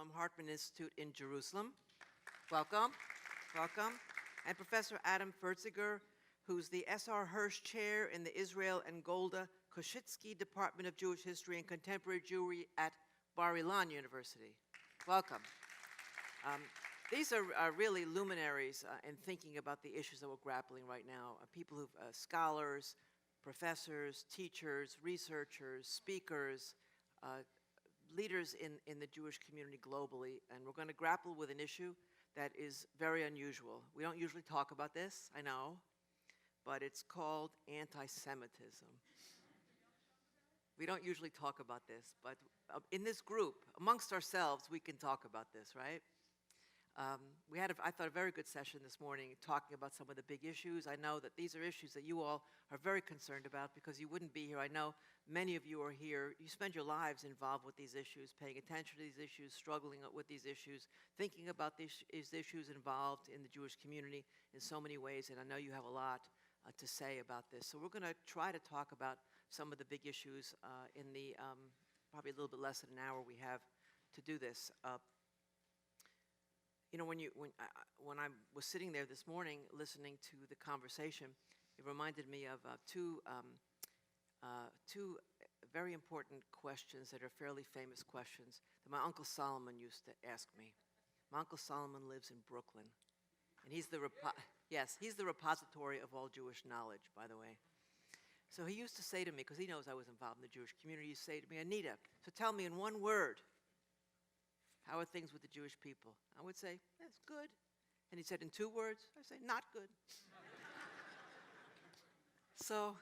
Shalom Hartman Institute in Jerusalem. Welcome, welcome. And Professor Adam Ferziger, who's the S.R. Hirsch Chair in the Israel and Golda Koshitsky Department of Jewish History and Contemporary Jewry at Bar-Ilan University. Welcome. These are really luminaries in thinking about the issues that we're grappling right now. People who, scholars, professors, teachers, researchers, speakers, leaders in the Jewish community globally, and we're going to grapple with an issue that is very unusual. We don't usually talk about this, I know, but it's called anti-Semitism. We don't usually talk about this, but in this group, amongst ourselves, we can talk about this, right? We had, I thought, a very good session this morning talking about some of the big issues. I know that these are issues that you all are very concerned about because you wouldn't be here. I know many of you are here. You spend your lives involved with these issues, paying attention to these issues, struggling with these issues, thinking about these issues involved in the Jewish community in so many ways, and I know you have a lot to say about this. So we're going to try to talk about some of the big issues in the probably a little bit less than an hour we have to do this. You know, when I was sitting there this morning listening to the conversation, it reminded me of two very important questions that are fairly famous questions that my Uncle Solomon used to ask me. My Uncle Solomon lives in Brooklyn, and he's the repository of all Jewish knowledge, by the way. So he used to say to me, because he knows I was involved in the Jewish community, he'd say to me, Anita, so tell me in one word, how are things with the Jewish people? I would say, that's good. And he said, in 2 words? I'd say, not good. So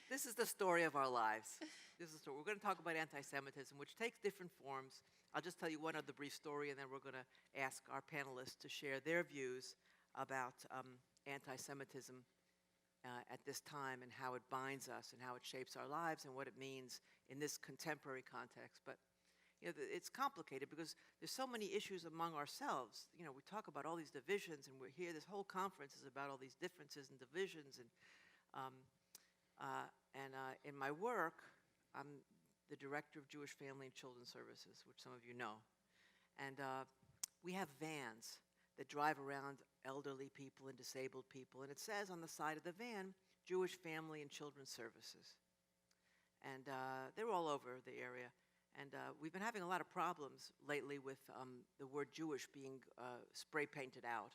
this is the story of our lives. This is the story. We're going to talk about anti-Semitism, which takes different forms. I'll just tell you one other brief story, and then we're going to ask our panelists to share their views about anti-Semitism at this time and how it binds us and how it shapes our lives and what it means in this contemporary context. But you know, it's complicated because there's so many issues among ourselves. You know, we talk about all these divisions, and we're here. This whole conference is about all these differences and divisions. And in my work, I'm the director of Jewish Family and Children's Services, which some of you know. And we have vans that drive around elderly people and disabled people, and it says on the side of the van, Jewish Family and Children's Services. And they're all over the area. And we've been having a lot of problems lately with the word Jewish being spray painted out,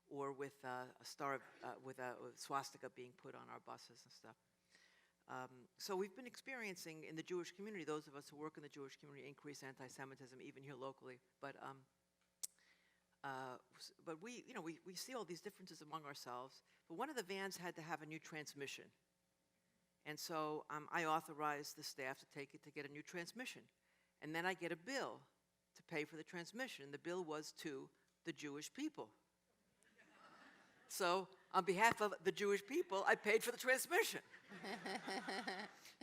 or with a star, with a swastika being put on our buses and stuff. So we've been experiencing in the Jewish community, those of us who work in the Jewish community, increased anti-Semitism even here locally. But we, you know, we see all these differences among ourselves. But one of the vans had to have a new transmission. And so I authorized the staff to take it to get a new transmission. And then I get a bill to pay for the transmission. The bill was to the Jewish people. So on behalf of the Jewish people, I paid for the transmission.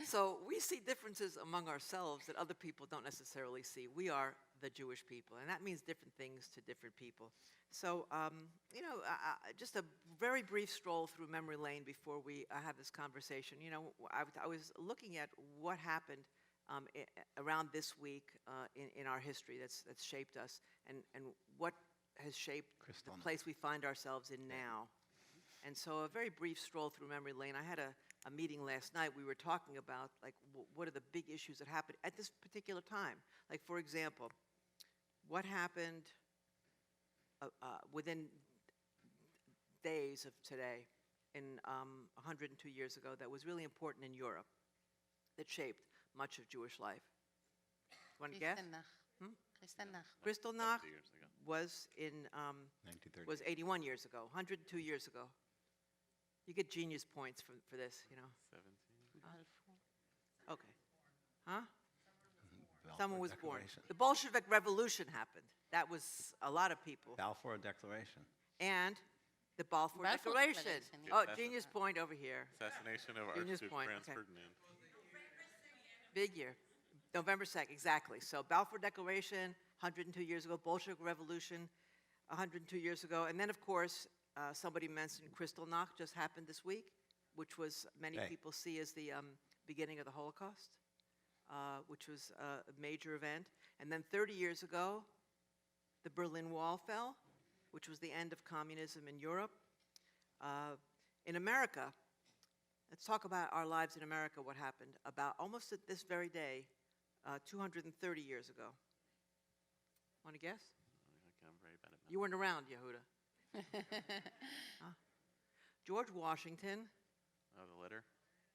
So we see differences among ourselves that other people don't necessarily see. We are the Jewish people, and that means different things to different people. So, you know, just a very brief stroll through memory lane before we have this conversation. You know, I was looking at what happened around this week in our history that's shaped us, and what has shaped the place we find ourselves in now. And so a very brief stroll through memory lane. I had a meeting last night. We were talking about, like, what are the big issues that happened at this particular time? Like, for example, what happened within days of today in 102 years ago that was really important in Europe, that shaped much of Jewish life? Want to guess? Kristallnacht was in 81 years ago, 102 years ago. You get genius points for this, you know. 17. Okay. Huh? Someone was born. The Bolshevik Revolution happened. That was a lot of people. Balfour Declaration. And the Balfour Declaration. Oh, genius point over here. Assassination of Archduke Franz Ferdinand. Big year. November 2nd, exactly. So Balfour Declaration, 102 years ago. Bolshevik Revolution, 102 years ago. And then, of course, somebody mentioned Kristallnacht just happened this week, which was many people see as the beginning of the Holocaust, which was a major event. And then 30 years ago, the Berlin Wall fell, which was the end of communism in Europe. In America, let's talk about our lives in America, what happened about almost at this very day, 230 years ago. Want to guess? I'm very bad at math. You weren't around, Yehuda. George Washington Oh, the letter?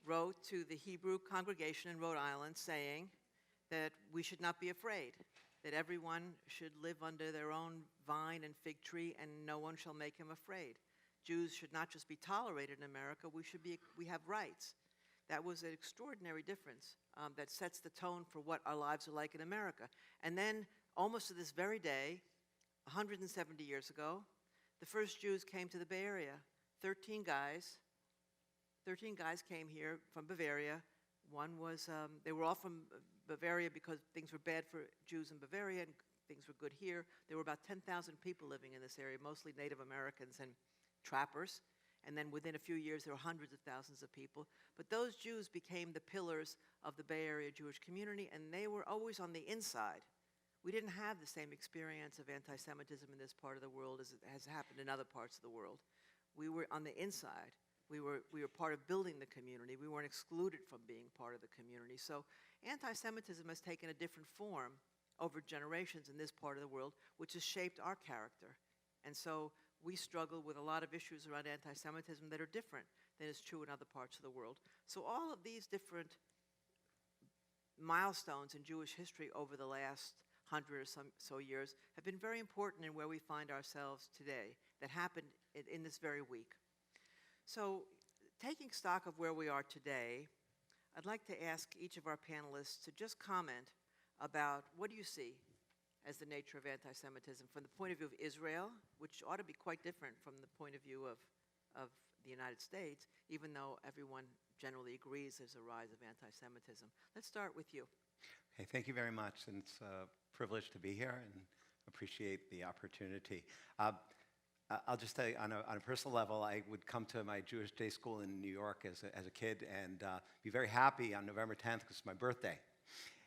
wrote to the Hebrew congregation in Rhode Island saying that we should not be afraid, that everyone should live under their own vine and fig tree, and no one shall make him afraid. Jews should not just be tolerated in America, we have rights. That was an extraordinary difference that sets the tone for what our lives are like in America. And then, almost to this very day, 170 years ago, the first Jews came to the Bay Area. 13 guys came here from Bavaria. One was, they were all from Bavaria because things were bad for Jews in Bavaria and things were good here. There were about 10,000 people living in this area, mostly Native Americans and trappers. And then within a few years, there were hundreds of thousands of people. But those Jews became the pillars of the Bay Area Jewish community, and they were always on the inside. We didn't have the same experience of anti-Semitism in this part of the world as it has happened in other parts of the world. We were on the inside. We were part of building the community. We weren't excluded from being part of the community. So anti-Semitism has taken a different form over generations in this part of the world, which has shaped our character. And so we struggle with a lot of issues around anti-Semitism that are different than is true in other parts of the world. So all of these different milestones in Jewish history over the last 100 or so years have been very important in where we find ourselves today, that happened in this very week. So taking stock of where we are today, I'd like to ask each of our panelists to just comment about what do you see as the nature of anti-Semitism from the point of view of Israel, which ought to be quite different from the point of view of the United States, even though everyone generally agrees there's a rise of anti-Semitism. Let's start with you. Okay, thank you very much, and it's a privilege to be here and appreciate the opportunity. I'll just tell you, on a personal level, I would come to my Jewish day school in New York as a kid and be very happy on November 10th because it's my birthday.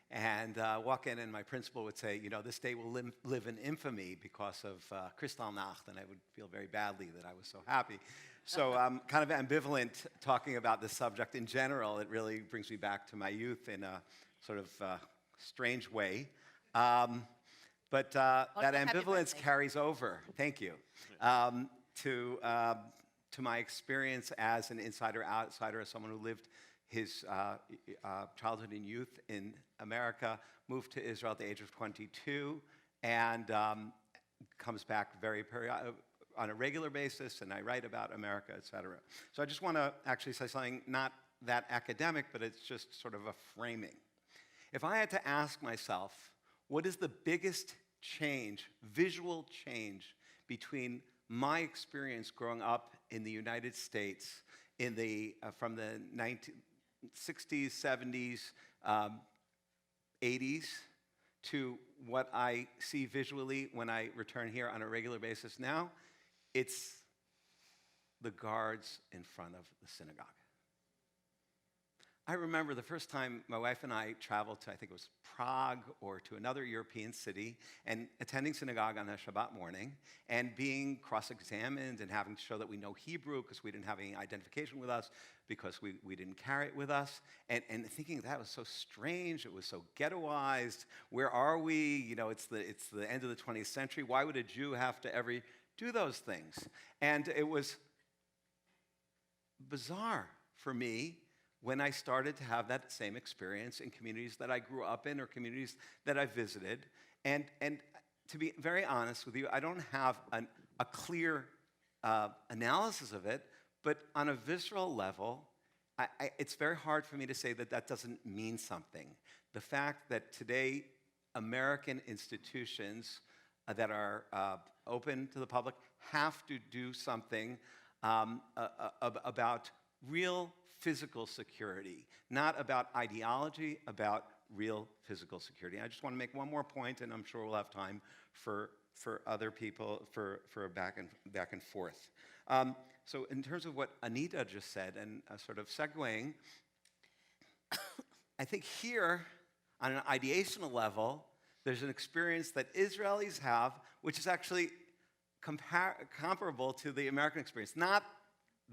And walk in and my principal would say, you know, this day will live in infamy because of Kristallnacht, and I would feel very badly that I was so happy. So I'm kind of ambivalent talking about this subject in general. It really brings me back to my youth in a sort of strange way. But that ambivalence carries over, thank you, to my experience as an insider-outsider, as someone who lived his childhood and youth in America, moved to Israel at the age of 22, and comes back on a regular basis, and I write about America, et cetera. So I just want to actually say something not that academic, but it's just sort of a framing. If I had to ask myself, what is the biggest change, visual change, between my experience growing up in the United States in from the 60s, 70s, 80s to what I see visually when I return here on a regular basis now? It's the guards in front of the synagogue. I remember the first time my wife and I traveled to, I think it was Prague or to another European city, and attending synagogue on a Shabbat morning and being cross-examined and having to show that we know Hebrew because we didn't have any identification with us, because we didn't carry it with us, and thinking that was so strange, it was so ghettoized. Where are we? You know, it's the end of the 20th century. Why would a Jew have to ever do those things? And it was bizarre for me when I started to have that same experience in communities that I grew up in or communities that I visited. And to be very honest with you, I don't have a clear analysis of it, but on a visceral level, it's very hard for me to say that that doesn't mean something. The fact that today American institutions that are open to the public have to do something about real physical security, not about ideology, about real physical security. I just want to make one more point, and I'm sure we'll have time for other people for a back and forth. So in terms of what Anita just said, and sort of segueing, I think here, on an ideational level, there's an experience that Israelis have, which is actually comparable to the American experience. Not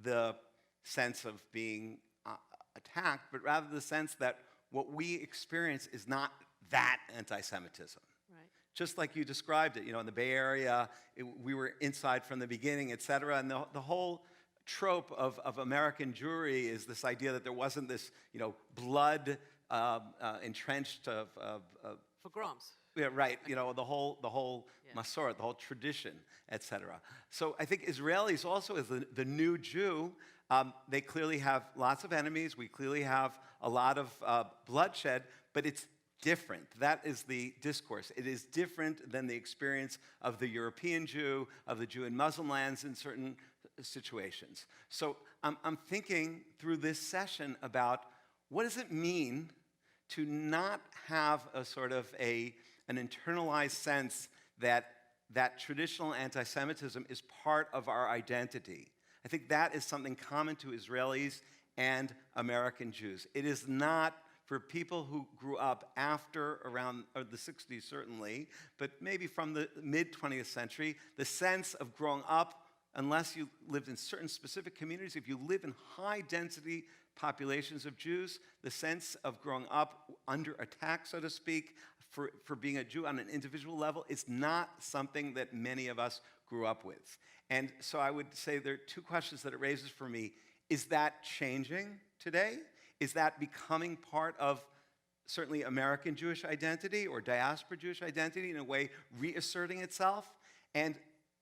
the sense of being attacked, but rather the sense that what we experience is not that anti-Semitism. Right. Just like you described it, in the Bay Area, we were inside from the beginning, et cetera, and the whole trope of American Jewry is this idea that there wasn't this, blood entrenched of Pogroms. yeah, right. The whole Yeah. Masorah, the whole tradition, et cetera. So I think Israelis also, as the new Jew, they clearly have lots of enemies. We clearly have a lot of bloodshed, but it's different. That is the discourse. It is different than the experience of the European Jew, of the Jew in Muslim lands in certain situations. So I'm thinking through this session about what does it mean to not have a sort of an internalized sense that traditional anti-Semitism is part of our identity. I think that is something common to Israelis and American Jews. It is not for people who grew up after around the 60s certainly, but maybe from the mid-20th century, the sense of growing up, unless you lived in certain specific communities, if you live in high-density populations of Jews, the sense of growing up under attack, so to speak, for being a Jew on an individual level is not something that many of us grew up with. And so I would say there are two questions that it raises for me. Is that changing today? Is that becoming part of certainly American Jewish identity or diaspora Jewish identity, in a way reasserting itself? And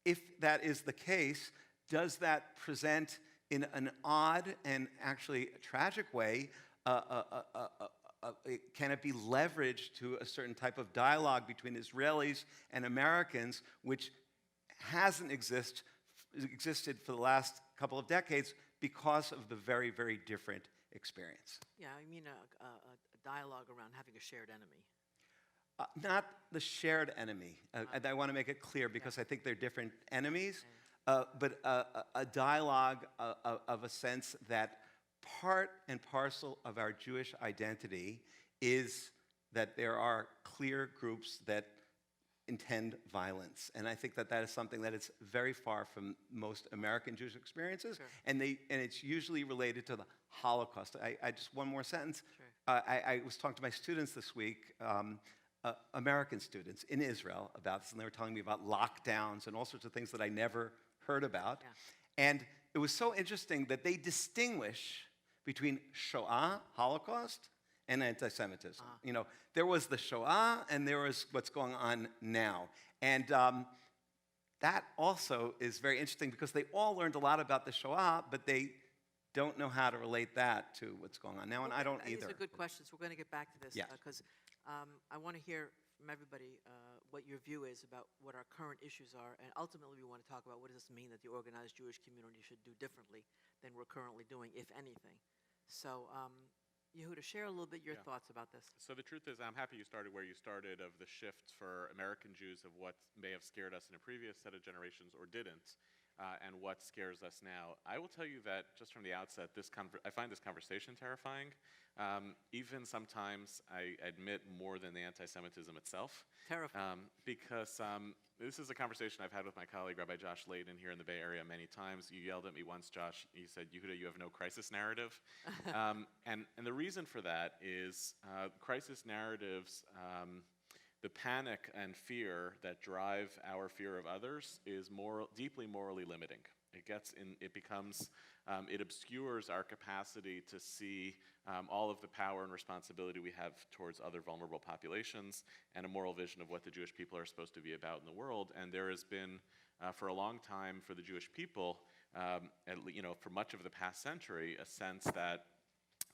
if that is the case, does that present in an odd and actually tragic way, can it be leveraged to a certain type of dialogue between Israelis and Americans, which hasn't existed for the last couple of decades because of the very, very different experience? Yeah, I mean a dialogue around having a shared enemy. Not the shared enemy. And I want to make it clear because I think they're different enemies, but a dialogue of a sense that part and parcel of our Jewish identity is that there are clear groups that intend violence. And I think that is something that is very far from most American Jewish experiences. Sure. And it's usually related to the Holocaust. I just one more sentence. Sure. I was talking to my students this week, American students in Israel, about this, and they were telling me about lockdowns and all sorts of things that I never heard about. Yeah. And it was so interesting that they distinguish between Shoah, Holocaust, and anti-Semitism. There was the Shoah, and there was what's going on now. And that also is very interesting because they all learned a lot about the Shoah, but they don't know how to relate that to what's going on now, and I don't either. These are good questions. We're going to get back to this Yes. because I want to hear from everybody what your view is about what our current issues are, and ultimately we want to talk about what does this mean that the organized Jewish community should do differently than we're currently doing, if anything. So, Yehuda, share a little bit your thoughts about this. So the truth is, I'm happy you started where you started, of the shift for American Jews of what may have scared us in a previous set of generations or didn't, and what scares us now. I will tell you that just from the outset, I find this conversation terrifying. Even sometimes, I admit, more than the anti-Semitism itself. Terrifying. Because this is a conversation I've had with my colleague, Rabbi Josh Layden, here in the Bay Area many times. You yelled at me once, Josh. You said, Yehuda, you have no crisis narrative. And the reason for that is crisis narratives, the panic and fear that drive our fear of others is deeply morally limiting. It obscures our capacity to see all of the power and responsibility we have towards other vulnerable populations and a moral vision of what the Jewish people are supposed to be about in the world. And there has been, for a long time, for the Jewish people, for much of the past century, a sense that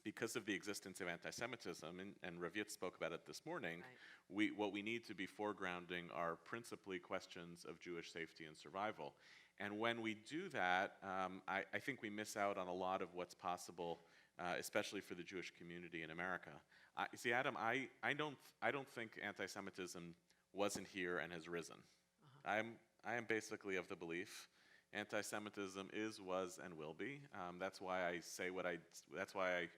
because of the existence of anti-Semitism, and Ravit spoke about it this morning, right. what we need to be foregrounding are principally questions of Jewish safety and survival. And when we do that, I think we miss out on a lot of what's possible, especially for the Jewish community in America. See, Adam, I don't think anti-Semitism wasn't here and has risen. I am basically of the belief anti-Semitism is, was, and will be. That's why I say that's why I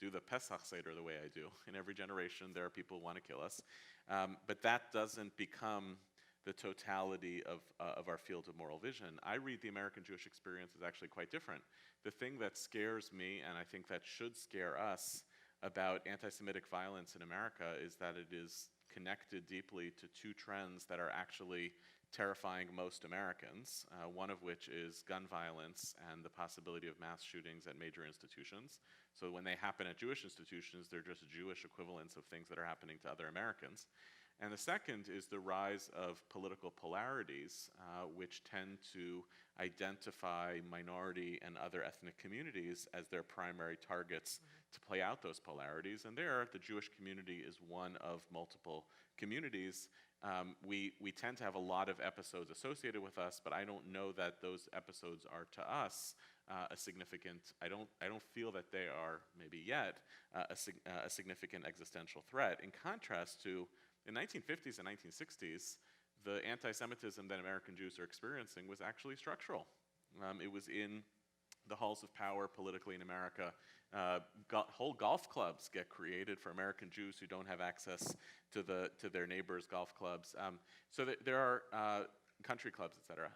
do the Pesach Seder the way I do. In every generation, there are people who want to kill us. But that doesn't become the totality of our field of moral vision. I read the American Jewish experience as actually quite different. The thing that scares me, and I think that should scare us about anti-Semitic violence in America, is that it is connected deeply to two trends that are actually terrifying most Americans, one of which is gun violence and the possibility of mass shootings at major institutions. So when they happen at Jewish institutions, they're just Jewish equivalents of things that are happening to other Americans. And the second is the rise of political polarities, which tend to identify minority and other ethnic communities as their primary targets to play out those polarities. And there, the Jewish community is one of multiple communities. We tend to have a lot of episodes associated with us, but I don't know that those episodes are to us a significant, I don't feel that they are, maybe yet, a significant existential threat. In contrast to, in the 1950s and 1960s, the anti-Semitism that American Jews are experiencing was actually structural. It was in the halls of power politically in America. Whole golf clubs get created for American Jews who don't have access to their neighbors' golf clubs. So there are country clubs, et cetera.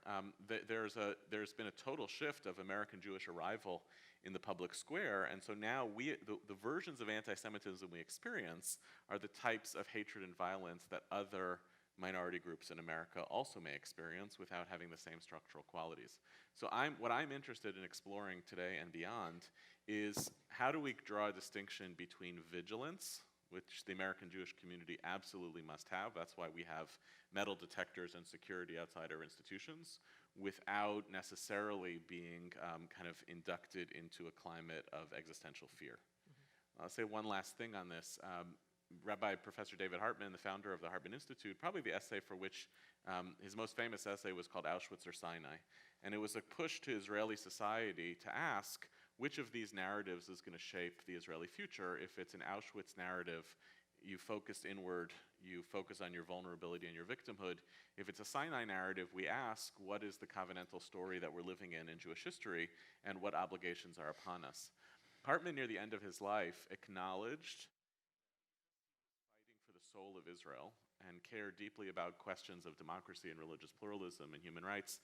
There's been a total shift of American Jewish arrival in the public square, and so now the versions of anti-Semitism we experience are the types of hatred and violence that other minority groups in America also may experience without having the same structural qualities. So what I'm interested in exploring today and beyond is how do we draw a distinction between vigilance, which the American Jewish community absolutely must have. That's why we have metal detectors and security outside our institutions, without necessarily being kind of inducted into a climate of existential fear. I'll say one last thing on this. Rabbi Professor David Hartman, the founder of the Hartman Institute, probably the essay for which his most famous essay was called Auschwitz or Sinai. And it was a push to Israeli society to ask which of these narratives is going to shape the Israeli future. If it's an Auschwitz narrative, you focus inward, you focus on your vulnerability and your victimhood. If it's a Sinai narrative, we ask, what is the covenantal story that we're living in Jewish history, and what obligations are upon us? Hartman, near the end of his life, acknowledged fighting for the soul of Israel and cared deeply about questions of democracy and religious pluralism and human rights.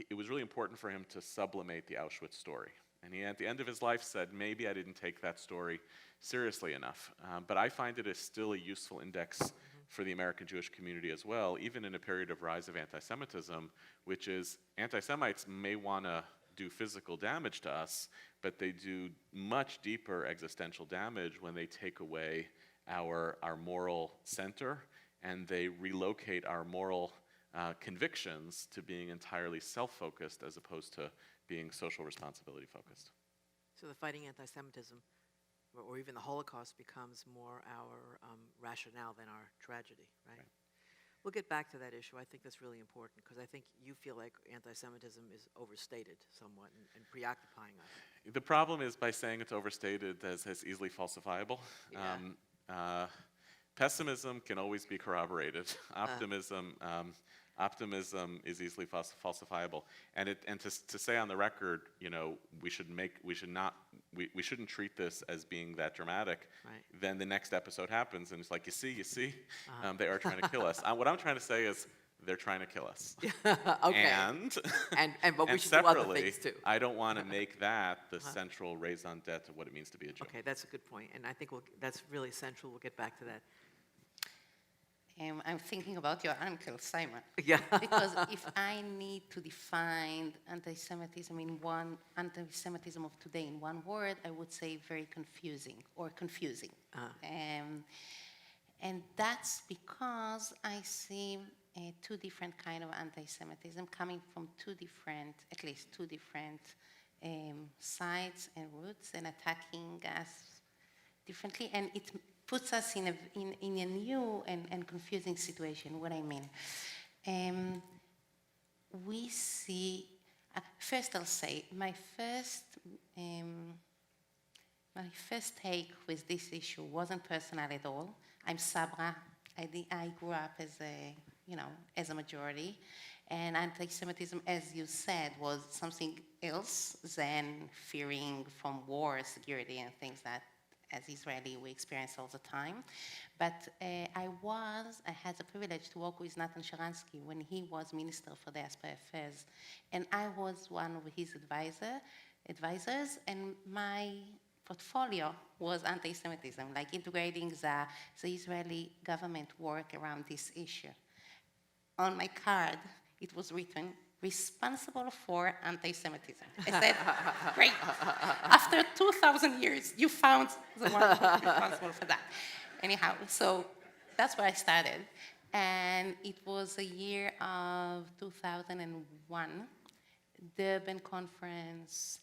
It was really important for him to sublimate the Auschwitz story. And he, at the end of his life, said, maybe I didn't take that story seriously enough. But I find it is still a useful index for the American Jewish community as well, even in a period of rise of anti-Semitism, which is anti-Semites may want to do physical damage to us, but they do much deeper existential damage when they take away our moral center and they relocate our moral convictions to being entirely self-focused as opposed to being social responsibility focused. So the fighting anti-Semitism, or even the Holocaust, becomes more our rationale than our tragedy, right? We'll get back to that issue. I think that's really important because I think you feel like anti-Semitism is overstated somewhat and preoccupying us. The problem is by saying it's overstated as easily falsifiable. Yeah. Pessimism can always be corroborated. Optimism is easily falsifiable, and to say on the record, you know, we shouldn't treat this as being that dramatic. Right. Then the next episode happens, and it's like, you see, they are trying to kill us. What I'm trying to say is, they're trying to kill us. Okay. But we should do other things too. I don't want to make that the central raison d'etre of what it means to be a Jew. Okay, that's a good point, and I think that's really central. We'll get back to that. I'm thinking about your uncle, Simon. Yeah. Because if I need to define anti-Semitism anti-Semitism of today in one word, I would say very confusing. And that's because I see two different kind of anti-Semitism coming from at least two different sides and roots, and attacking us differently. And it puts us in a new and confusing situation. What I mean, we see. First, I'll say my first take with this issue wasn't personal at all. I'm Sabra. I grew up as a majority, and anti-Semitism, as you said, was something else than fearing from war, security, and things that as Israeli we experience all the time. But I had the privilege to work with Nathan Sharansky when he was Minister for Diaspora Affairs, and I was one of his advisors, and my portfolio was anti-Semitism, like integrating the Israeli government work around this issue. On my card, it was written, responsible for anti-Semitism. I said, great. After 2,000 years, you found the one responsible for that. Anyhow, so that's where I started. And it was a year of 2001, Durban conference,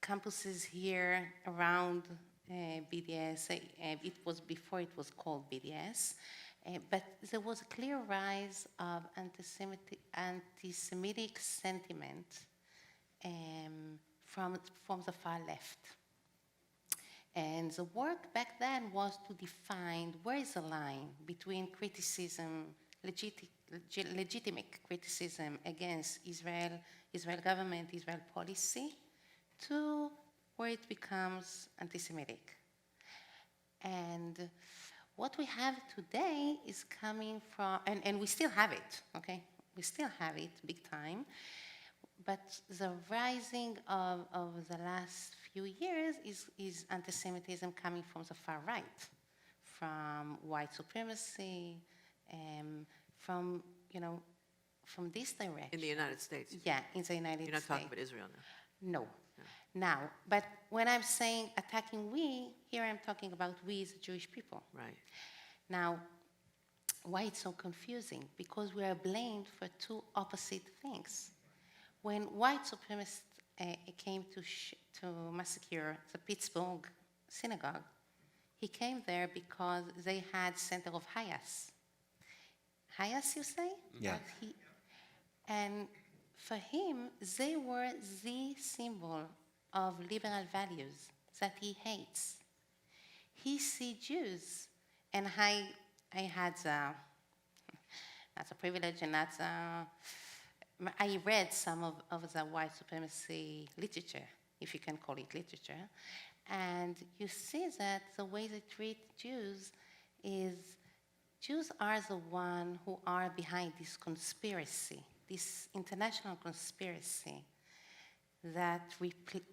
campuses here around BDS. It was before it was called BDS. But there was a clear rise of anti-Semitic sentiment from the far left. And the work back then was to define where is the line between criticism, legitimate criticism against Israel government, Israel policy, to where it becomes anti-Semitic. And what we have today is coming from, and we still have it, okay? We still have it big time, but the rising of the last few years is anti-Semitism coming from the far right, from white supremacy, from this direction. In the United States? Yeah, in the United States. You're not talking about Israel now? No. Now, but when I'm saying attacking we, here I'm talking about we as Jewish people. Right. Now, why it's so confusing? Because we are blamed for two opposite things. When white supremacists came to massacre the Pittsburgh synagogue, he came there because they had center of Hayas. Hayas, you say? Yeah. And for him, they were the symbol of liberal values that he hates. He sees Jews, and I had that's a privilege, and I read some of the white supremacy literature, if you can call it literature, and you see that the way they treat Jews is Jews are the one who are behind this conspiracy, this international conspiracy that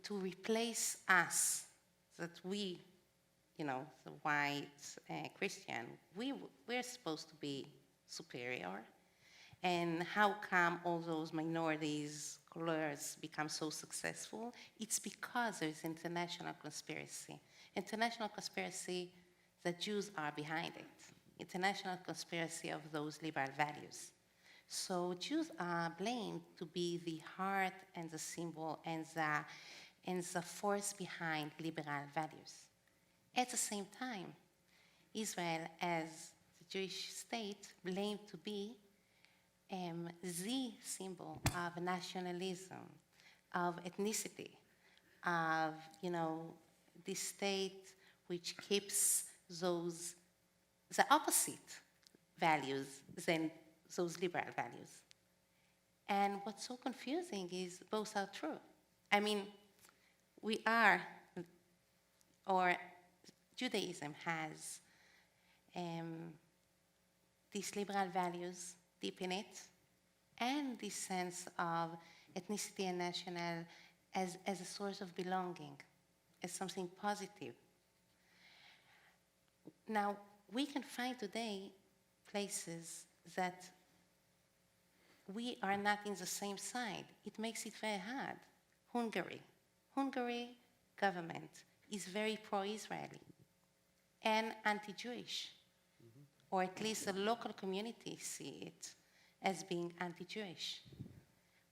to replace us, that we, the white Christian, we're supposed to be superior. And how come all those minorities, colors become so successful? It's because there is international conspiracy. International conspiracy that Jews are behind it. International conspiracy of those liberal values. So Jews are blamed to be the heart and the symbol and the force behind liberal values. At the same time, Israel as the Jewish state blamed to be the symbol of nationalism, of ethnicity, of the state which keeps the opposite values than those liberal values. And what's so confusing is both are true. I mean, Judaism has these liberal values deep in it, and this sense of ethnicity and national as a source of belonging, as something positive. Now, we can find today places that we are not in the same side. It makes it very hard. Hungary government is very pro-Israeli and anti-Jewish, or at least the local community see it as being anti-Jewish.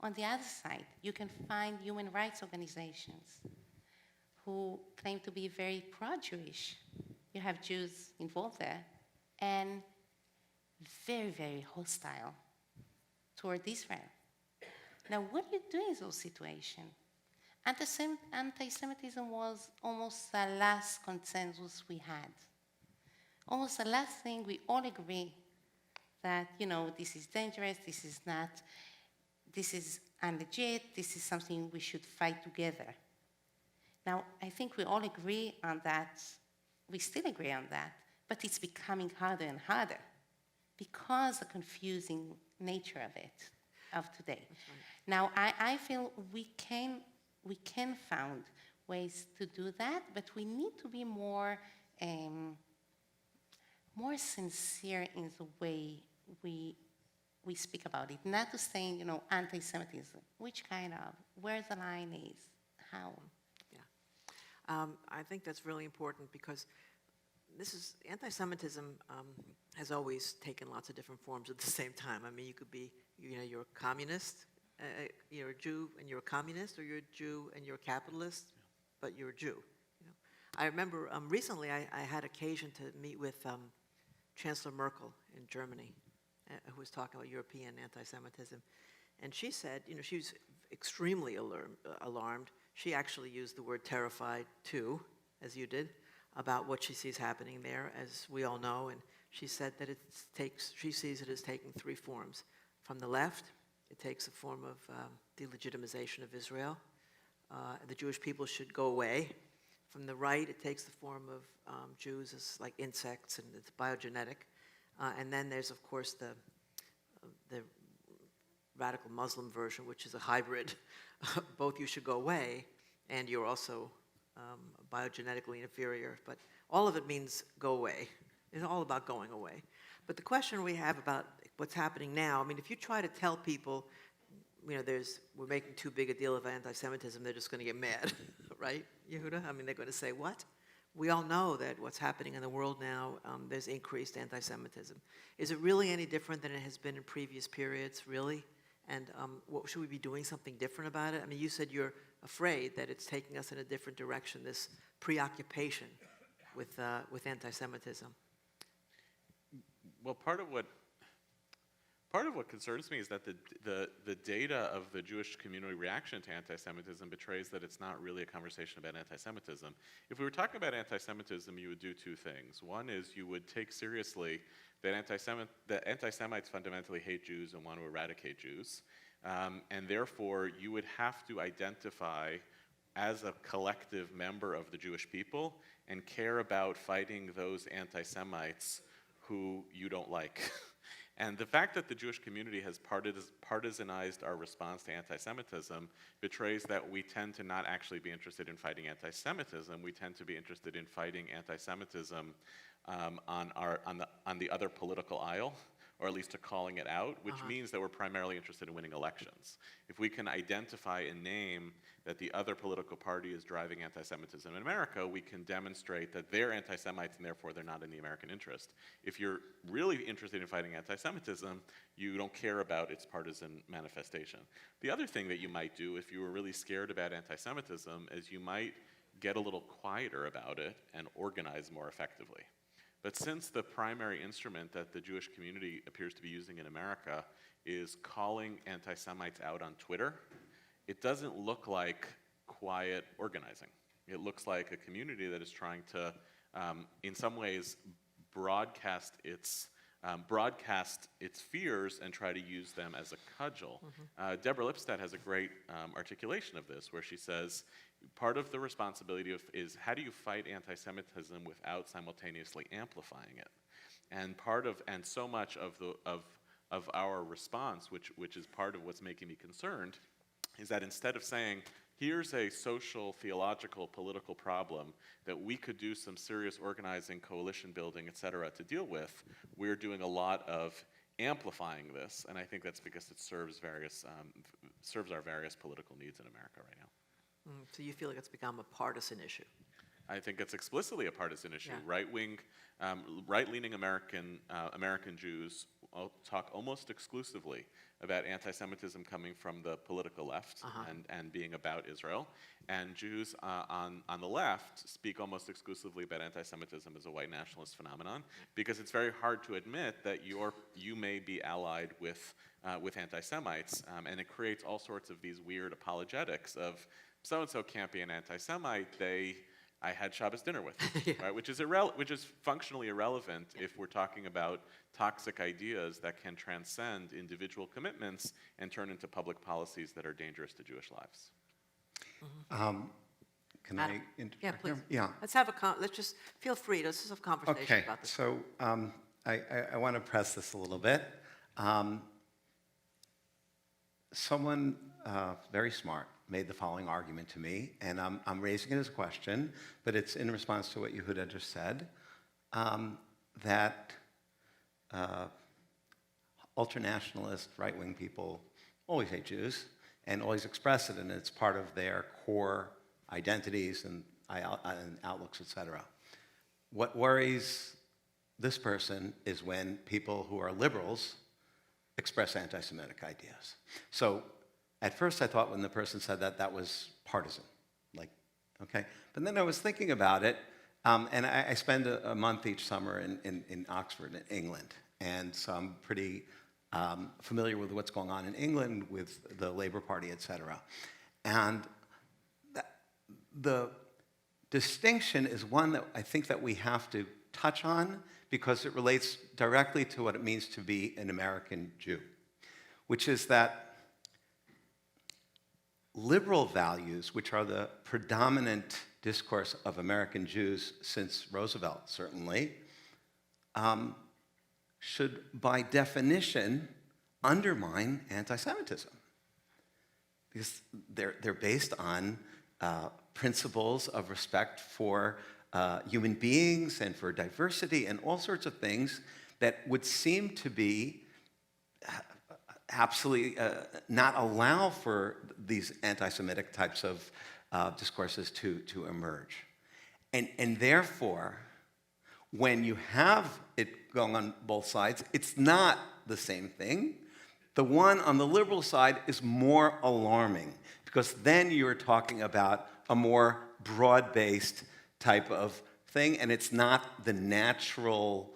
On the other side, you can find human rights organizations who claim to be very pro-Jewish. You have Jews involved there, and very, very hostile toward Israel. Now, what do you do in those situations? Anti-Semitism was almost the last consensus we had. Almost the last thing we all agree that, this is dangerous, this is not, this is unlegit, this is something we should fight together. Now, I think we all agree on that. We still agree on that, but it's becoming harder and harder because the confusing nature of it, of today. Now, I feel we can find ways to do that, but we need to be more sincere in the way we speak about it. Not to say, anti-Semitism, which kind of, where the line is, how. I think that's really important because anti-Semitism has always taken lots of different forms at the same time. I mean, you could be, you're a communist, you're a Jew and you're a communist, or you're a Jew and you're a capitalist, but you're a Jew. I remember recently I had occasion to meet with Chancellor Merkel in Germany, who was talking about European anti-Semitism. And she said, she was extremely alarmed. She actually used the word terrified too, as you did, about what she sees happening there, as we all know. And she said that she sees it as taking three forms. From the left, it takes a form of delegitimization of Israel. The Jewish people should go away. From the right, it takes the form of Jews as like insects, and it's biogenetic. And then there's, of course, the radical Muslim version, which is a hybrid. Both you should go away, and you're also biogenetically inferior. But all of it means go away. It's all about going away. But the question we have about what's happening now, I mean, if you try to tell people, we're making too big a deal of anti-Semitism, they're just going to get mad, right, Yehuda? I mean, they're going to say, what? We all know that what's happening in the world now, there's increased anti-Semitism. Is it really any different than it has been in previous periods, really? And should we be doing something different about it? I mean, you said you're afraid that it's taking us in a different direction, this preoccupation with anti-Semitism. Well, part of what concerns me is that the data of the Jewish community reaction to anti-Semitism betrays that it's not really a conversation about anti-Semitism. If we were talking about anti-Semitism, you would do two things. One is you would take seriously that anti-Semites fundamentally hate Jews and want to eradicate Jews, and therefore you would have to identify as a collective member of the Jewish people and care about fighting those anti-Semites who you don't like. And the fact that the Jewish community has partisanized our response to anti-Semitism betrays that we tend to not actually be interested in fighting anti-Semitism. We tend to be interested in fighting anti-Semitism on the other political aisle, or at least to calling it out, which means that we're primarily interested in winning elections. If we can identify and name that the other political party is driving anti-Semitism in America, we can demonstrate that they're anti-Semites and therefore they're not in the American interest. If you're really interested in fighting anti-Semitism, you don't care about its partisan manifestation. The other thing that you might do if you were really scared about anti-Semitism is you might get a little quieter about it and organize more effectively. But since the primary instrument that the Jewish community appears to be using in America is calling anti-Semites out on Twitter, it doesn't look like quiet organizing. It looks like a community that is trying to, in some ways, broadcast its fears and try to use them as a cudgel. Deborah Lipstadt has a great articulation of this, where she says, part of the responsibility is how do you fight anti-Semitism without simultaneously amplifying it? And so much of our response, which is part of what's making me concerned, is that instead of saying, here's a social, theological, political problem that we could do some serious organizing, coalition building, et cetera, to deal with, we're doing a lot of amplifying this, and I think that's because it serves our various political needs in America right now. So you feel like it's become a partisan issue? I think it's explicitly a partisan issue. Yeah. Right-leaning American Jews talk almost exclusively about anti-Semitism coming from the political left and being about Israel. And Jews on the left speak almost exclusively about anti-Semitism as a white nationalist phenomenon, because it's very hard to admit that you may be allied with anti-Semites, and it creates all sorts of these weird apologetics of so-and-so can't be an anti-Semite, I had Shabbos dinner with them, yeah. Right? Which is functionally irrelevant if we're talking about toxic ideas that can transcend individual commitments and turn into public policies that are dangerous to Jewish lives. Can Adam. I interject Yeah, please. here? Yeah. Let's have let's just feel free. Let's just have a conversation Okay, about this. so I want to press this a little bit. Someone very smart made the following argument to me, and I'm raising it as a question, but it's in response to what Yehuda just said, that ultranationalist, right-wing people always hate Jews and always express it, and it's part of their core identities and outlooks, etc. What worries this person is when people who are liberals express anti-Semitic ideas. So at first I thought when the person said that, that was partisan, like, okay? But then I was thinking about it, and I spend a month each summer in Oxford, in England, and so I'm pretty familiar with what's going on in England with the Labour Party, et cetera. And the distinction is one that I think that we have to touch on because it relates directly to what it means to be an American Jew, which is that liberal values, which are the predominant discourse of American Jews since Roosevelt, certainly, should, by definition, undermine anti-Semitism. Because they're based on principles of respect for human beings and for diversity and all sorts of things that would seem to be absolutely not allow for these anti-Semitic types of discourses to emerge. And therefore, when you have it going on both sides, it's not the same thing. The one on the liberal side is more alarming because then you're talking about a more broad-based type of thing, and it's not the natural,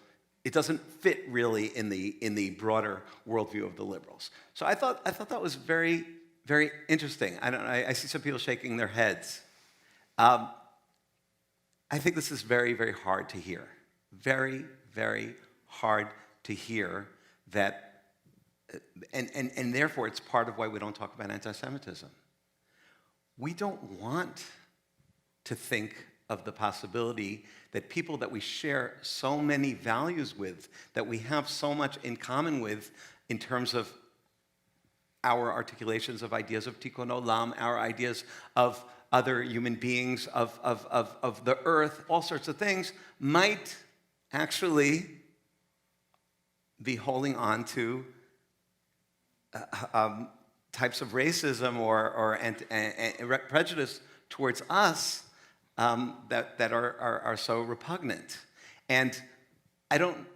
it doesn't fit really in the broader worldview of the liberals. So I thought that was very, very interesting. I see some people shaking their heads. I think this is very, very hard to hear. Very, very hard to hear that, and therefore it's part of why we don't talk about anti-Semitism. We don't want to think of the possibility that people that we share so many values with, that we have so much in common with in terms of our articulations of ideas of tikkun olam, our ideas of other human beings, of the earth, all sorts of things, might actually be holding on to types of racism or prejudice towards us that are so repugnant. And I don't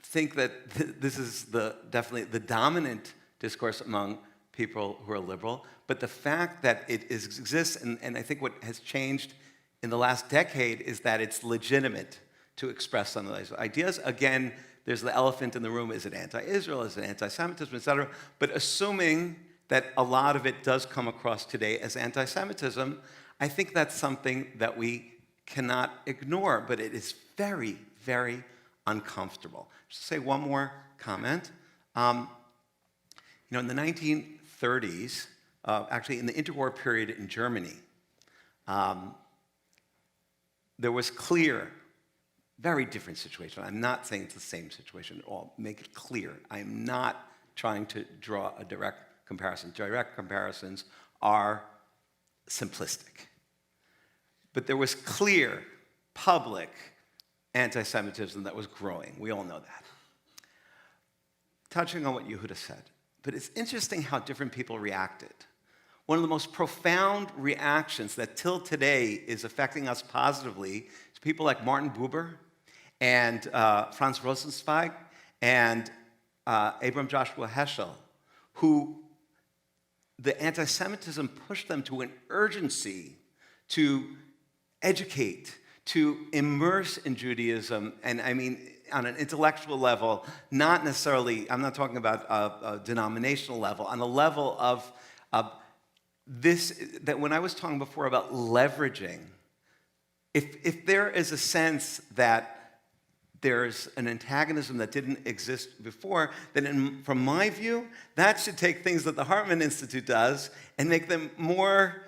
think that this is definitely the dominant discourse among people who are liberal, but the fact that it exists, and I think what has changed in the last decade is that it's legitimate to express some of those ideas. Again, there's the elephant in the room. Is it anti-Israel? Is it anti-Semitism, et cetera? But assuming that a lot of it does come across today as anti-Semitism, I think that's something that we cannot ignore, but it is very, very uncomfortable. Just say one more comment. In the 1930s, actually in the interwar period in Germany, there was clear, very different situation. I'm not saying it's the same situation at all. Make it clear. I'm not trying to draw a direct comparison. Direct comparisons are simplistic. But there was clear, public anti-Semitism that was growing. We all know that. Touching on what Yehuda said, but it's interesting how different people reacted. One of the most profound reactions that till today is affecting us positively is people like Martin Buber and Franz Rosenzweig and Abram Joshua Heschel, who the anti-Semitism pushed them to an urgency to educate, to immerse in Judaism, and I mean on an intellectual level, not necessarily, I'm not talking about a denominational level, on a level of this, that when I was talking before about leveraging, if there is a sense that there's an antagonism that didn't exist before, then from my view, that should take things that the Hartman Institute does and make them more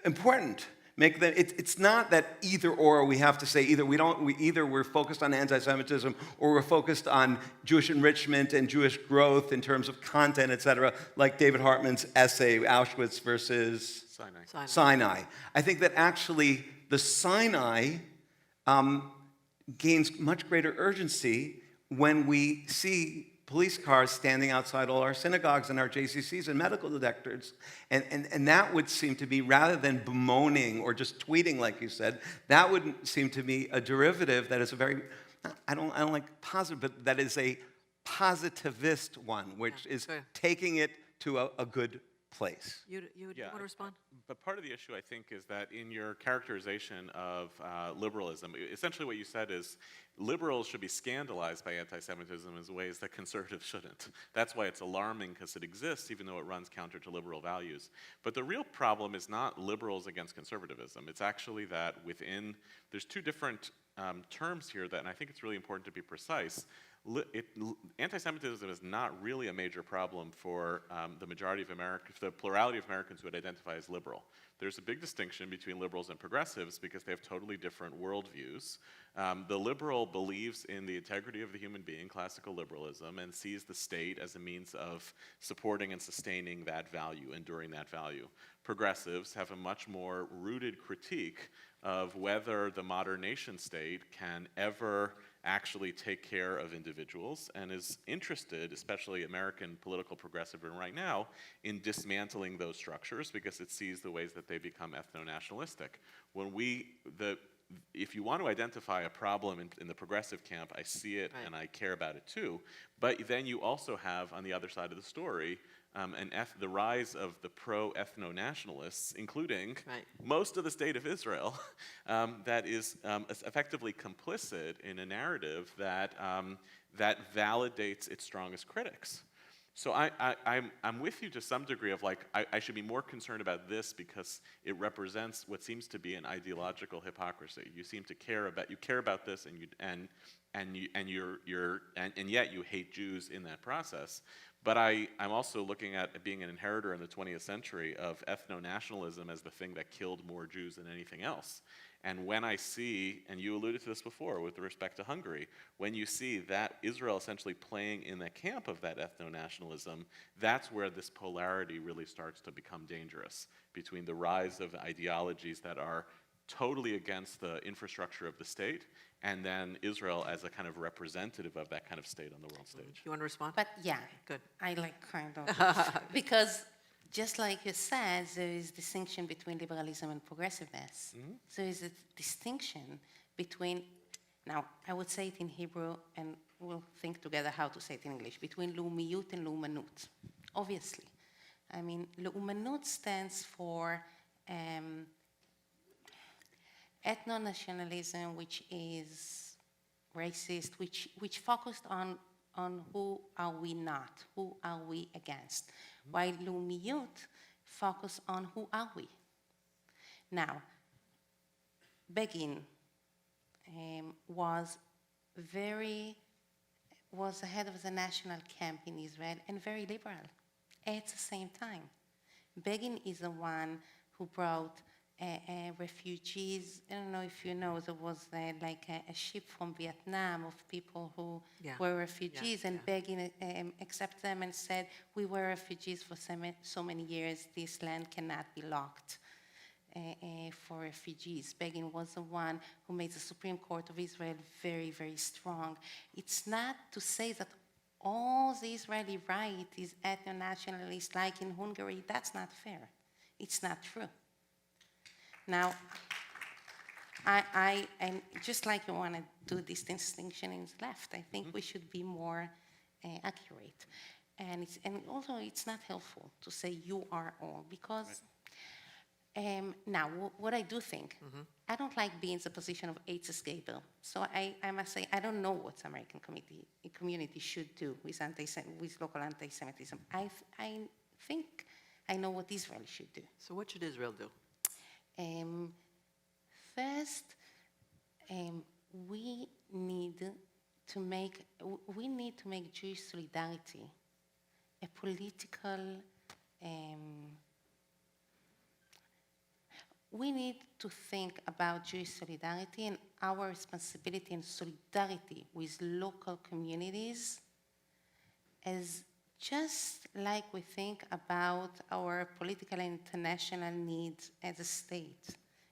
important, Make them. It's not that either or. We have to say either we're focused on anti-Semitism or we're focused on Jewish enrichment and Jewish growth in terms of content, etc. Like David Hartman's essay, Auschwitz versus Sinai. I think that actually the Sinai gains much greater urgency when we see police cars standing outside all our synagogues and our JCCs and medical detectors. And that would seem to be, rather than bemoaning or just tweeting, like you said, that would seem to be a derivative that is a very, I don't like positive, but that is a positivist one, which is taking it to a good place. You want to respond? But part of the issue, I think, is that in your characterization of liberalism, essentially what you said is liberals should be scandalized by anti-Semitism in ways that conservatives shouldn't. That's why it's alarming, because it exists, even though it runs counter to liberal values. But the real problem is not liberals against conservatism. It's actually that there's two different terms here that, and I think it's really important to be precise. Anti-Semitism is not really a major problem for the majority of Americans, the plurality of Americans who would identify as liberal. There's a big distinction between liberals and progressives because they have totally different worldviews. The liberal believes in the integrity of the human being, classical liberalism, and sees the state as a means of supporting and sustaining that value, enduring that value. Progressives have a much more rooted critique of whether the modern nation state can ever actually take care of individuals, and is interested, especially American political progressive right now, in dismantling those structures because it sees the ways that they become ethno-nationalistic. If you want to identify a problem in the progressive camp, I see it and I care about it too, but then you also have, on the other side of the story, the rise of the pro-ethno-nationalists, including most of the state of Israel, that is effectively complicit in a narrative that validates its strongest critics. So I'm with you to some degree of I should be more concerned about this because it represents what seems to be an ideological hypocrisy. You seem to care about this, and yet you hate Jews in that process. But I'm also looking at being an inheritor in the 20th century of ethno-nationalism as the thing that killed more Jews than anything else. And when I see, and you alluded to this before with respect to Hungary, when you see that Israel essentially playing in the camp of that ethno-nationalism, that's where this polarity really starts to become dangerous between the rise of ideologies that are totally against the infrastructure of the state, and then Israel as a kind of representative of that kind of state on the world stage. You want to respond? But yeah, Good. I kind of, because just like you said, there is distinction between liberalism and progressiveness. Mm-hmm. There is a distinction between, now I would say it in Hebrew, and we'll think together how to say it in English, between לאומיות and לאומנות, obviously. I mean, לאומנות stands for ethno-nationalism, which is racist, which focused on who are we not, who are we against, while לאומיות focus on who are we. Now, Begin was the head of the national camp in Israel and very liberal at the same time. Begin is the one who brought refugees. I don't know if you know, there was like a ship from Vietnam of people who were refugees, and Begin accepted them and said, we were refugees for so many years, this land cannot be locked for refugees. Begin was the one who made the Supreme Court of Israel very, very strong. It's not to say that all the Israeli right is ethno-nationalist like in Hungary. That's not fair. It's not true. Now, and just like you want to do this distinction in the left, I think we should be more accurate. And also, it's not helpful to say you are all, because now, what I do think, I don't like being in the position of AIDS escaper. So I must say, I don't know what the American community should do with local anti-Semitism. I think I know what Israel should do. So what should Israel do? First, we need to make Jewish solidarity a political. we need to think about Jewish solidarity and our responsibility and solidarity with local communities as just like we think about our political and international needs as a state.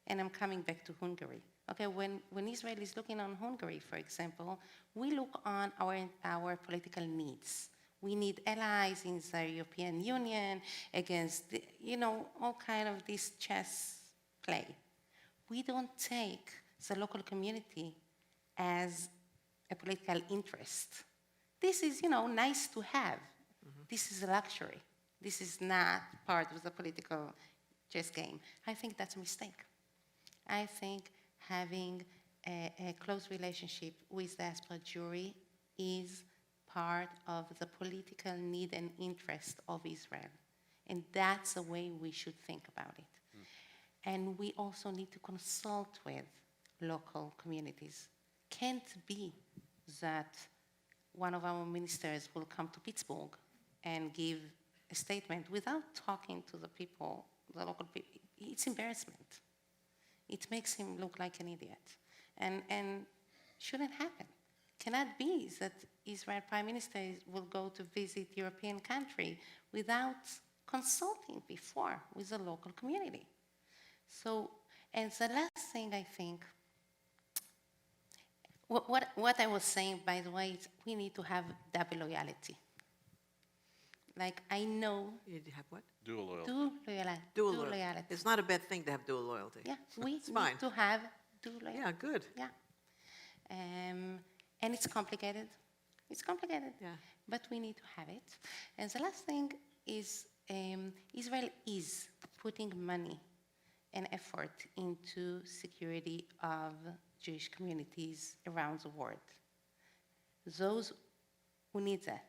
And I'm coming back to Hungary. Okay, when Israel is looking on Hungary, for example, we look on our political needs. We need allies in the European Union against, all kind of this chess play. We don't take the local community as a political interest. This is, nice to have. This is a luxury. This is not part of the political chess game. I think that's a mistake. I think having a close relationship with diaspora Jewry is part of the political need and interest of Israel. And that's the way we should think about it. And we also need to consult with local communities. Can't be that one of our ministers will come to Pittsburgh and give a statement without talking to the people, the local people. It's embarrassment. It makes him look like an idiot. And shouldn't happen. Cannot be that Israel Prime Minister will go to visit European country without consulting before with the local community. So, and the last thing I think, what I was saying, by the way, is we need to have double loyalty. Like, I know... You have what? Dual loyalty. Dual loyalty. It's not a bad thing to have dual loyalty. Yeah, we It's need fine. to have dual loyalty. Yeah, good. Yeah. And it's complicated. It's complicated. Yeah. But we need to have it. And the last thing is Israel is putting money and effort into security of Jewish communities around the world. Those who need that.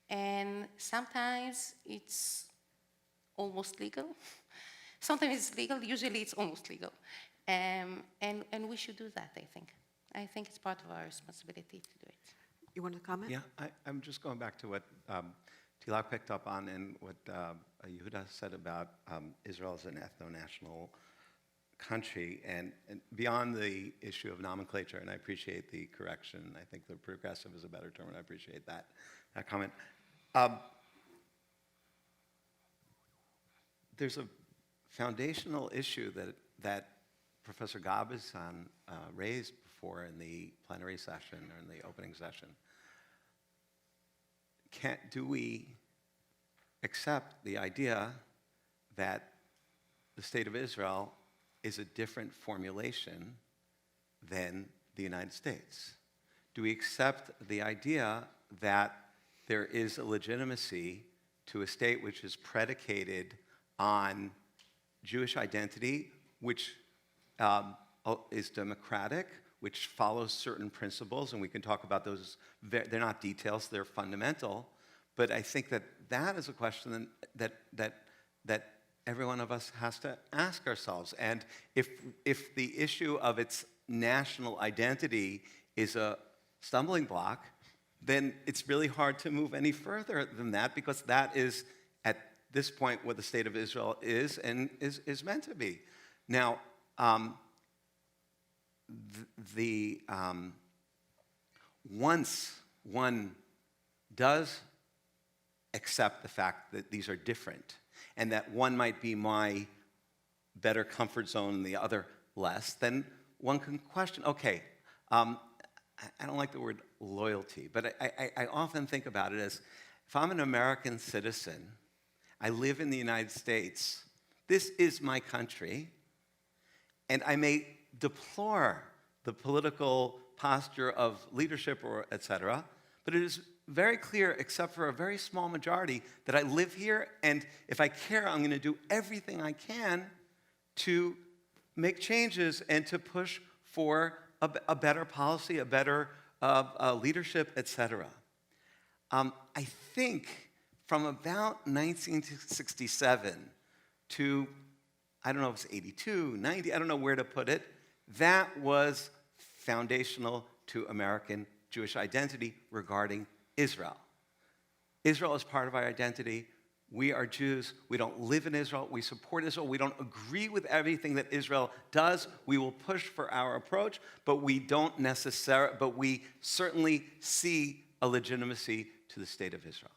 And sometimes it's almost legal. Sometimes it's legal, usually it's almost legal. And we should do that, I think. I think it's part of our responsibility to do it. You want to comment? Yeah, I'm just going back to what Tehila picked up on and what Yehuda said about Israel as an ethno-national country, and beyond the issue of nomenclature, and I appreciate the correction. I think the progressive is a better term, and I appreciate that comment. There's a foundational issue that Professor Gabazan raised before in the plenary session or in the opening session. Do we accept the idea that the State of Israel is a different formulation than the United States? Do we accept the idea that there is a legitimacy to a state which is predicated on Jewish identity, which is democratic, which follows certain principles, and we can talk about those. They're not details, they're fundamental, but I think that is a question that every one of us has to ask ourselves. And if the issue of its national identity is a stumbling block, then it's really hard to move any further than that, because that is, at this point, what the State of Israel is and is meant to be. Now, once one does accept the fact that these are different, and that one might be my better comfort zone and the other less, then one can question, okay, I don't like the word loyalty, but I often think about it as, if I'm an American citizen, I live in the United States, this is my country, and I may deplore the political posture of leadership or et cetera, but it is very clear, except for a very small majority, that I live here, and if I care, I'm going to do everything I can to make changes and to push for a better policy, a better leadership, et cetera. I think from about 1967 to, I don't know if it's 82, 90, I don't know where to put it, that was foundational to American Jewish identity regarding Israel. Israel is part of our identity. We are Jews. We don't live in Israel. We support Israel. We don't agree with everything that Israel does. We will push for our approach, but we certainly see a legitimacy to the state of Israel.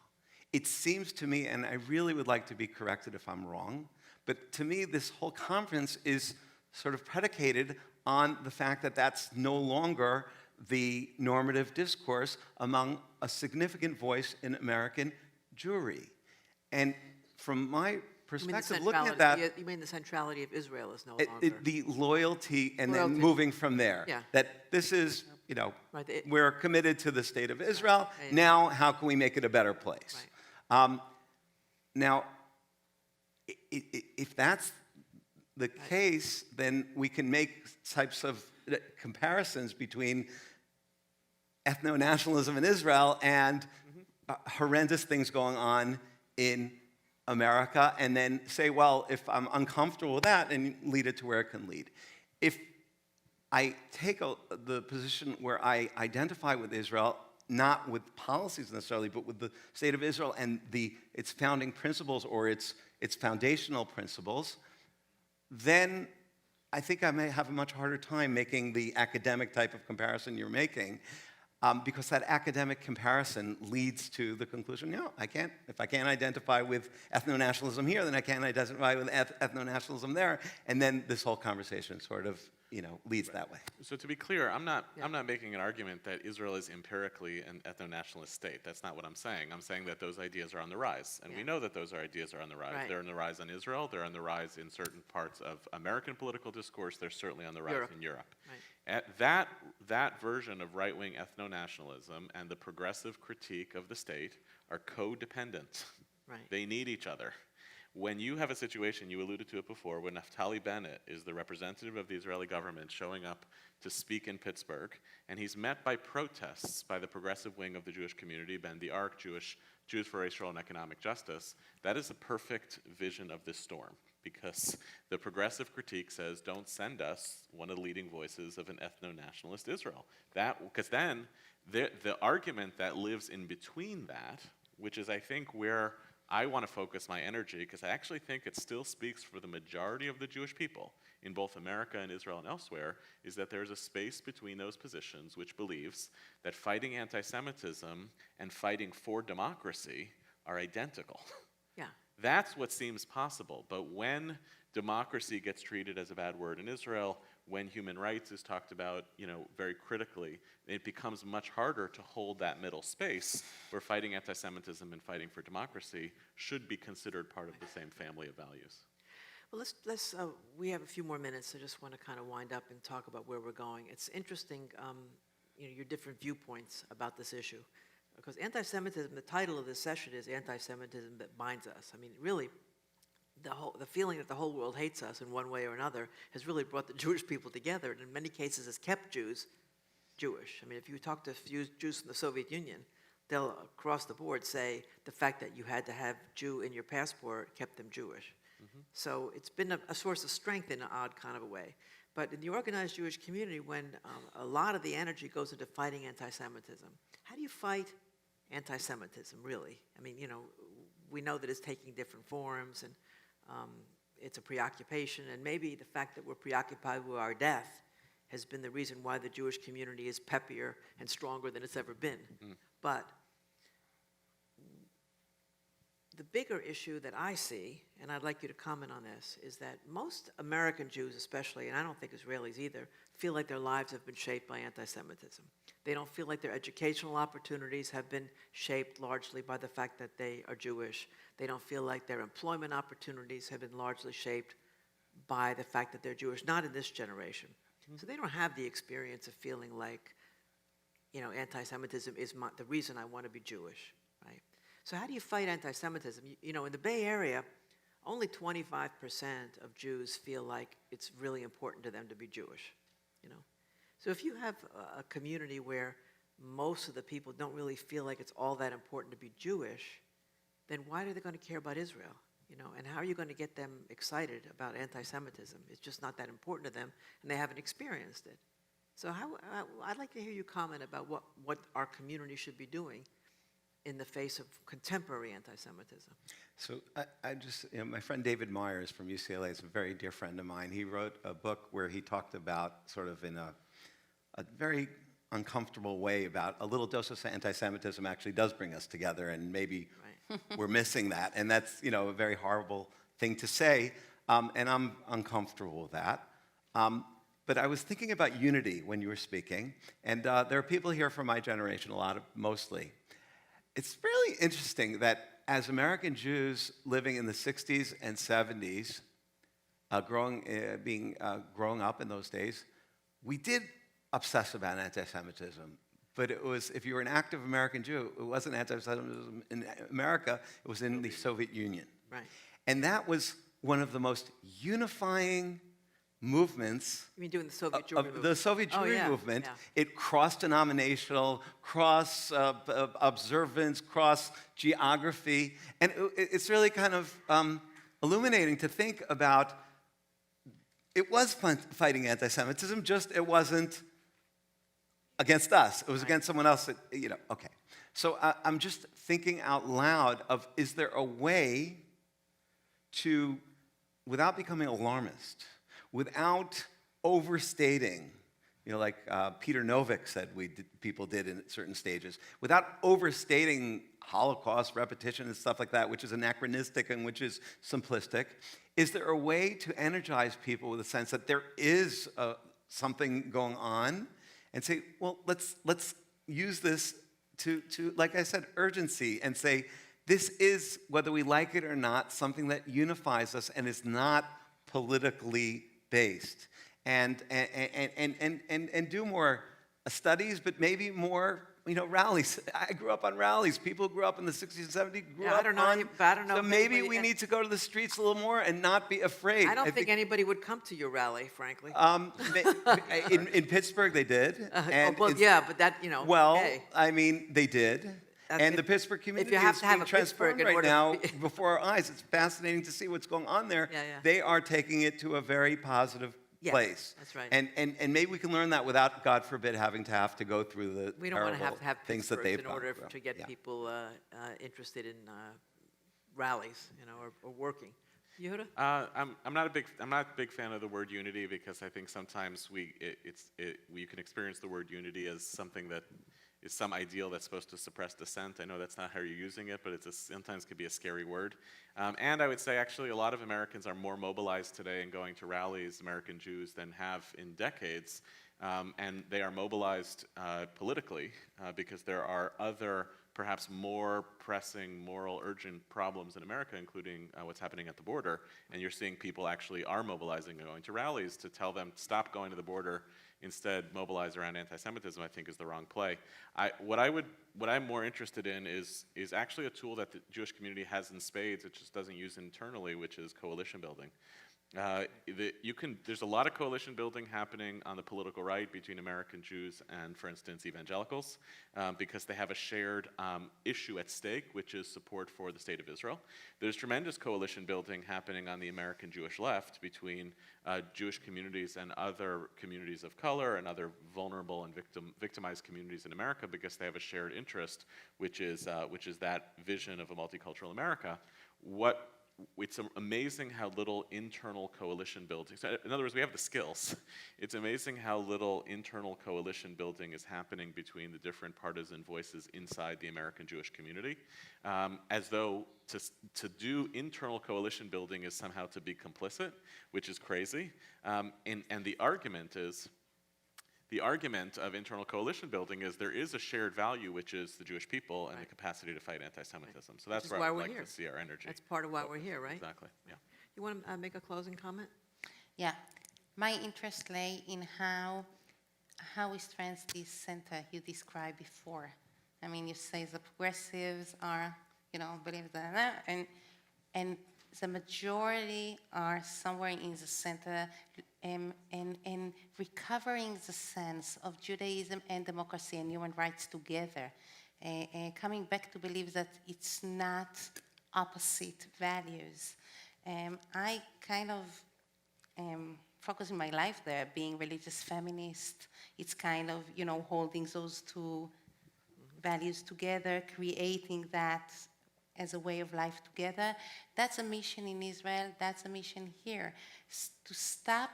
It seems to me, and I really would like to be corrected if I'm wrong, but to me, this whole conference is sort of predicated on the fact that that's no longer the normative discourse among a significant voice in American Jewry. And from my perspective, looking at that, you mean the centrality of Israel is no longer. the loyalty and Loyalty. then moving from there. Yeah. That this is, Right, we're committed to the state of Israel. Right. Now, how can we make it a better place? Right. Now, if that's the case, then we can make types of comparisons between ethno-nationalism in Israel and horrendous things going on in America, and then say, well, if I'm uncomfortable with that, and lead it to where it can lead. If I take the position where I identify with Israel, not with policies necessarily, but with the state of Israel and its founding principles or its foundational principles, then I think I may have a much harder time making the academic type of comparison you're making, because that academic comparison leads to the conclusion, no, if I can't identify with ethno-nationalism here, then I can't identify with ethno-nationalism there, and then this whole conversation sort of leads that way. So to be clear, I'm not making an argument that Israel is empirically an ethno-nationalist state. That's not what I'm saying. I'm saying that those ideas are on the rise, and we know that those ideas are on the rise. Right. They're on the rise in Israel. They're on the rise in certain parts of American political discourse. They're certainly on the rise in Europe. Right. At that version of right-wing ethno-nationalism and the progressive critique of the state are codependent. Right. They need each other. When you have a situation, you alluded to it before, when Naftali Bennett is the representative of the Israeli government showing up to speak in Pittsburgh, and he's met by protests by the progressive wing of the Jewish community, Ben the Ark, Jews for Racial and Economic Justice, that is a perfect vision of this storm, because the progressive critique says, don't send us one of the leading voices of an ethno-nationalist Israel. Because then the argument that lives in between that, which is I think where I want to focus my energy, because I actually think it still speaks for the majority of the Jewish people in both America and Israel and elsewhere, is that there's a space between those positions which believes that fighting anti-Semitism and fighting for democracy are identical. Yeah. That's what seems possible. But when democracy gets treated as a bad word in Israel, when human rights is talked about, very critically, it becomes much harder to hold that middle space where fighting anti-Semitism and fighting for democracy should be considered part of the same family of values. Well, we have a few more minutes, so I just want to kind of wind up and talk about where we're going. It's interesting, your different viewpoints about this issue. Because anti-Semitism, the title of this session is Anti-Semitism That Binds Us. I mean, really, the feeling that the whole world hates us in one way or another has really brought the Jewish people together, and in many cases has kept Jews Jewish. I mean, if you talk to Jews from the Soviet Union, they'll across the board say the fact that you had to have Jew in your passport kept them Jewish. Mm-hmm. So it's been a source of strength in an odd kind of a way. But in the organized Jewish community, when a lot of the energy goes into fighting anti-Semitism, how do you fight anti-Semitism, really? I mean, we know that it's taking different forms, and it's a preoccupation, and maybe the fact that we're preoccupied with our death has been the reason why the Jewish community is peppier and stronger than it's ever been. Mm-hmm. But the bigger issue that I see, and I'd like you to comment on this, is that most American Jews especially, and I don't think Israelis either, feel like their lives have been shaped by anti-Semitism. They don't feel like their educational opportunities have been shaped largely by the fact that they are Jewish. They don't feel like their employment opportunities have been largely shaped by the fact that they're Jewish, not in this generation. Mm-hmm. So they don't have the experience of feeling like, anti-Semitism is the reason I want to be Jewish, right? So how do you fight anti-Semitism? In the Bay Area, only 25% of Jews feel like it's really important to them to be Jewish, So if you have a community where most of the people don't really feel like it's all that important to be Jewish, then why are they going to care about Israel? And how are you going to get them excited about anti-Semitism? It's just not that important to them, and they haven't experienced it. So I'd like to hear you comment about what our community should be doing in the face of contemporary anti-Semitism? So I just, my friend David Myers from UCLA is a very dear friend of mine. He wrote a book where he talked about sort of in a very uncomfortable way about a little dose of anti-Semitism actually does bring us together, and maybe we're missing that. And that's, a very horrible thing to say, and I'm uncomfortable with that. But I was thinking about unity when you were speaking, and there are people here from my generation, mostly. It's really interesting that as American Jews living in the 60s and 70s, growing up in those days, we did obsess about anti-Semitism. But it was, if you were an active American Jew, it wasn't anti-Semitism in America, it was in the Soviet Union. Right. And that was one of the most unifying movements. You mean doing the Soviet Jewry movement? The Soviet Jewry movement. It cross-denominational, cross-observance, cross-geography. And it's really kind of illuminating to think about, it was fighting anti-Semitism, just it wasn't against us. It was against someone else that, okay. So I'm just thinking out loud of, is there a way to, without becoming alarmist, without overstating, like Peter Novick said people did in certain stages, without overstating Holocaust repetition and stuff like that, which is anachronistic and which is simplistic, is there a way to energize people with a sense that there is something going on, and say, well, let's use this to, like I said, urgency, and say, this is, whether we like it or not, something that unifies us and is not politically based, and do more studies, but maybe more, rallies. I grew up on rallies. People who grew up in the 60s and 70s grew up on. I don't know. So maybe we need to go to the streets a little more and not be afraid. I don't think anybody would come to your rally, frankly. In Pittsburgh, they did. But that, Well, hey. I mean, they did. And the Pittsburgh community is being transformed right now before our eyes. It's fascinating to see what's going on there. They are taking it to a very positive place. That's right. And maybe we can learn that without, God forbid, having to go through the we don't want to have things that they've in order to get people interested in rallies, or working. Yehuda? I'm not a big fan of the word unity, because I think sometimes you can experience the word unity as something that is some ideal that's supposed to suppress dissent. I know that's not how you're using it, but sometimes could be a scary word. And I would say, actually, a lot of Americans are more mobilized today in going to rallies, American Jews, than have in decades. And they are mobilized politically because there are other, perhaps more pressing, moral, urgent problems in America, including what's happening at the border. And you're seeing people actually are mobilizing and going to rallies to tell them, stop going to the border, instead mobilize around anti-Semitism, I think is the wrong play. What I'm more interested in is actually a tool that the Jewish community has in spades, it just doesn't use internally, which is coalition building. There's a lot of coalition building happening on the political right between American Jews and, for instance, evangelicals, because they have a shared issue at stake, which is support for the State of Israel. There's tremendous coalition building happening on the American Jewish left between Jewish communities and other communities of color and other vulnerable and victimized communities in America, because they have a shared interest, which is that vision of a multicultural America. It's amazing how little internal coalition building, so in other words, we have the skills. It's amazing how little internal coalition building is happening between the different partisan voices inside the American Jewish community, as though to do internal coalition building is somehow to be complicit, which is crazy. And the argument of internal coalition building is there is a shared value, which is the Jewish people and the capacity to fight anti-Semitism. So that's where I would like to see our energy. That's part of why we're here, right? Exactly, yeah. You want to make a closing comment? Yeah. My interest lay in how we strengthen this center you described before. I mean, you say the progressives are, believe that, and the majority are somewhere in the center, and recovering the sense of Judaism and democracy and human rights together, coming back to believe that it's not opposite values. I kind of focus in my life there, being religious feminist. It's kind of, holding those two values together, creating that as a way of life together. That's a mission in Israel, that's a mission here. To stop,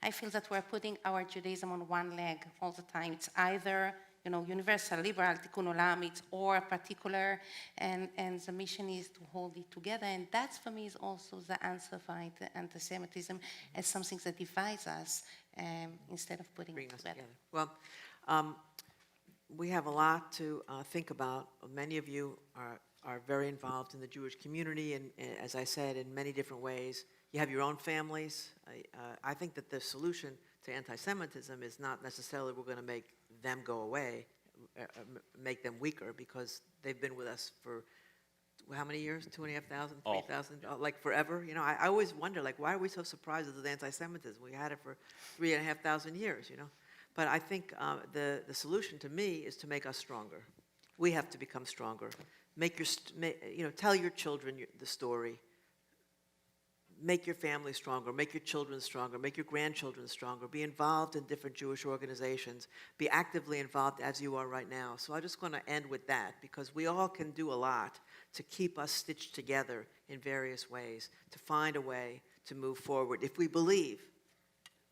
I feel that we're putting our Judaism on one leg all the time. It's either, you know, universal, liberal, tikkun olam, it's or particular, and the mission is to hold it together. And that, for me, is also the answer for anti-Semitism as something that divides us instead of putting it together. Well, we have a lot to think about. Many of you are very involved in the Jewish community, and as I said, in many different ways. You have your own families. I think that the solution to anti-Semitism is not necessarily we're going to make them go away, make them weaker, because they've been with us for how many years? 2,500, 3,000, like forever. You know, I always wonder, like, why are we so surprised with anti-Semitism? We had it for 3,500 years, you know. But I think the solution to me is to make us stronger. We have to become stronger. Tell your children the story. Make your family stronger, make your children stronger, make your grandchildren stronger, be involved in different Jewish organizations, be actively involved as you are right now. So I just want to end with that, because we all can do a lot to keep us stitched together in various ways, to find a way to move forward if we believe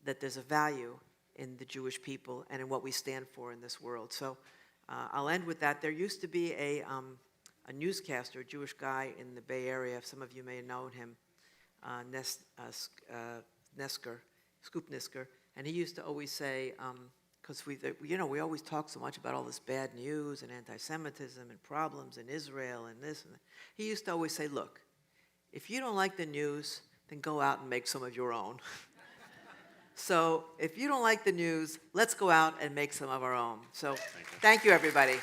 that there's a value in the Jewish people and in what we stand for in this world. So I'll end with that. There used to be a newscaster, a Jewish guy in the Bay Area, some of you may have known him, Scoop Nisker, and he used to always say, because we always talk so much about all this bad news and anti-Semitism and problems in Israel and this and that. He used to always say, look, if you don't like the news, then go out and make some of your own. So if you don't like the news, let's go out and make some of our own. So thank you, everybody.